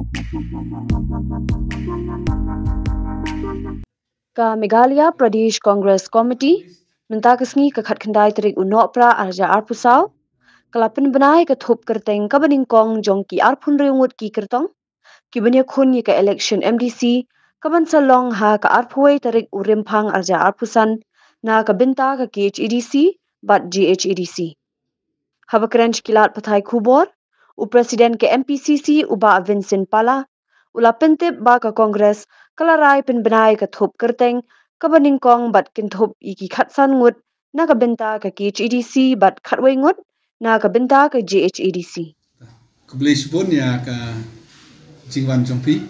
Ka Meghalaya Pradesh Congress Committee minta kesngi ke khat khandai terik unok pra arja arpusau kalapen benai ke thup kerteng ka beningkong jong ki arpun reungut ki kertong ki benya khun ye ka election MDC kaban salong ha ka arpuai terik urimpang arja arpusan na ka binta ka KHEDC bat GHEDC habakrench kilat pathai khubor Presiden ke MPCC uba Vincent Pala ula pentip ba ka Kongres kalarai penbenai ka thup kerteng ka beningkong bat kinthup iki khatsan ngut na ka binta ka KHEDC bat khatwai ngut na ka binta ka GHEDC Kublai Shibon ya ka Jingwan Jompi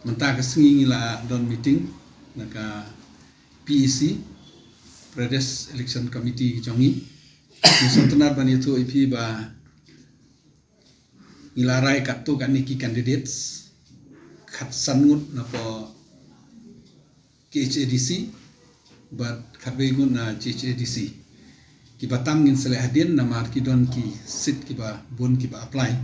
menta ka sengi ngila don meeting na ka PEC Pradesh Election Committee jongi nisontenar ban itu IP ba ngila rai kat tu kan niki candidates khat sangut na po KHEDC but khatwei ngut na GHEDC ki batam ngin sele hadin na mar ki don ki sit ki ba bun ki ba apply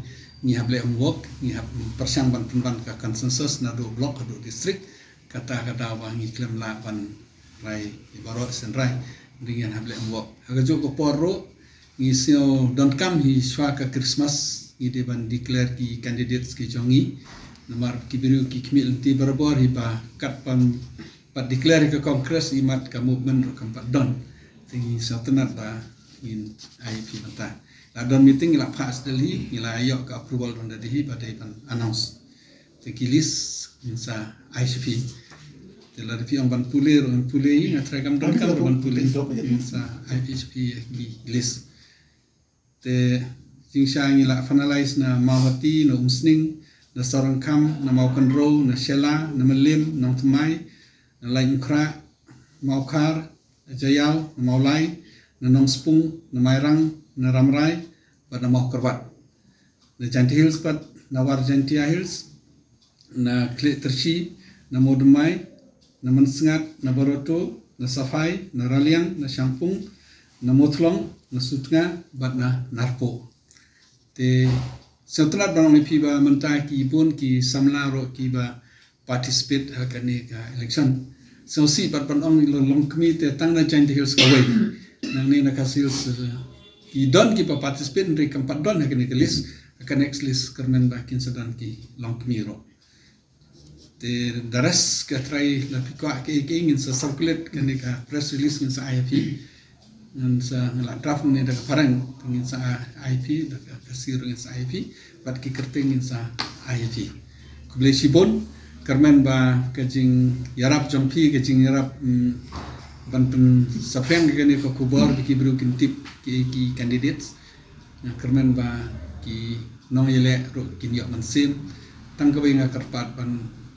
ni hable work ni hab persang ban penban ka consensus na do block do district kata wa ngi klem la ban rai ibaro sen rai dengan hable work aga jo ko porro ngi sio don't come hi shwa ka Christmas ngi de ban declare ki candidates ki jongi na mar ki biru ki kmil ti barabor hi ba kat pan pat declare ka congress imat ka movement ro kam pat don tingi satenat ba in IP mata la don meeting la pass dali ila ayo ka approval don dadi ba dai ban announce tingi list insa ICP tela defi on ban puler on pulei na trakam don kan ban pulei insa ICP ki list te jingsha ila finalize na mahati na umsning na sarangkam na maukanro na shela na melim na tumai na lain kra maukar jayau na maulai na nongspung na mairang na ramrai ba na maukarbat na Janti Hills pat na Warjantia Hills na Kletershi na modumai na mansengat na baroto na safai na raliang na shampung na motlong na sutnga bat na narpo te setelah bang lepi ba mentai ki pun ki samla ro ki ba participate hakane ka election so si bat ban ong long kmi te tang na Janti Hills ka wei nang ni na kasil ki don ki pa participate ri kam pat don hakane ka list ka next list kermen ba kin sedan ki long kmi ro te daras ka try la pikwa ke ingin sa circulate kane ka press release ngin sa IFP dan sa ngala draft ni da parang ngin sa IP da kasir ngin sa IP bat ki kerting ngin sa IP kublai Shibon kermen ba kajing yarap jompi kajing yarap banpen sapeng kene ko kubor ki bru kin tip ki candidates kermen ba ki nong yele ro kin yok mansim tang ka winga karpat ban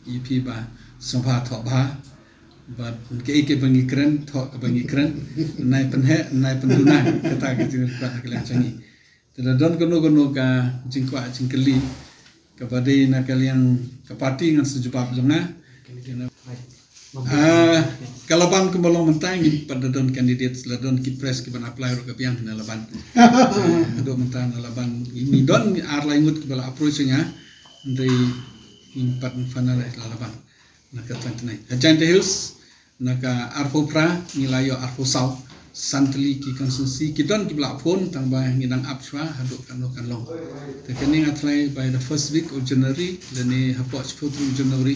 IP ba sobha tho ba but ke bangi kren tho bangi kren nai penduna kata ke jing ka kelan changi tela don kono ka jingkwa jingkeli ka badai na kalian ka parti ngan sejubab jona kalaban ke bolong mentang pada don candidates la don ki press ki ban apply ro ka piang na laban do mentang na laban ini don ar laingut ke bala approach nya ndai impat fanal la laban naka 29 Janti Hills naka arpopra nilayo arposau santli ki konsensi kidon ki bla phone tang ba ngidang apswa haduk kan long te kening atlai by the first week of January dani hapok 4 January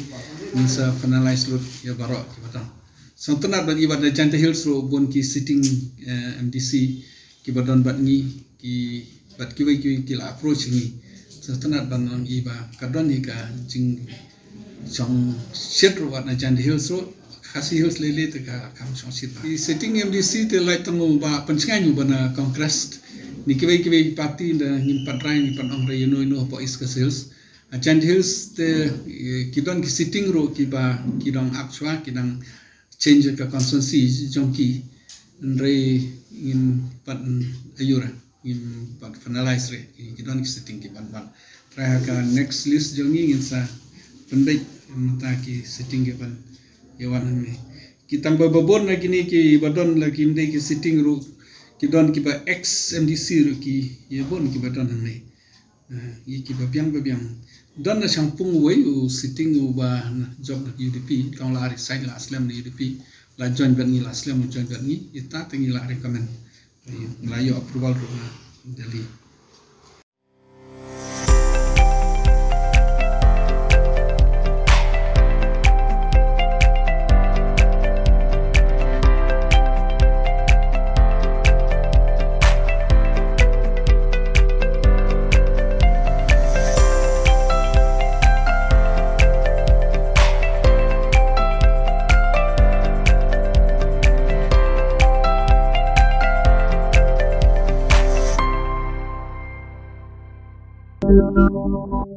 nisa finalize lot ya barok ki batang santunat bagi pada Janti Hills ro bon ki sitting MDC ki badon bat ni ki bat ki wei ki la approach ni santunat ban ang iba kadon ni ka jing chong shit ro wat na Janti Hills ro kasi hills lele te ka kam chong shit di sitting MDC te lai tangu ba pencenganyu bana congress ni kiwei parti da ngin patrai ni pan ong rayno ino po is ka hills Janti Hills te kidon ki sitting ro ki ba kidong apswa kidang change ka consensus jongki nrei in pat ayura in pat finalize re kidon ki sitting ki ban try ka next list jongi ngin sa pendek mata ki sitting ki ban yawan ni kita babon lagi ni ki badon lagi ndai ki sitting ro ki don ki ba ex MDC ro ki yebon ki badon ni Iki babiang dan na shampung way u sitting u ba job na UDP kang la ari side la aslam na UDP la join ban ni la aslam join ban ni ita tengi la recommend la yo approval ro na Delhi. Thank you.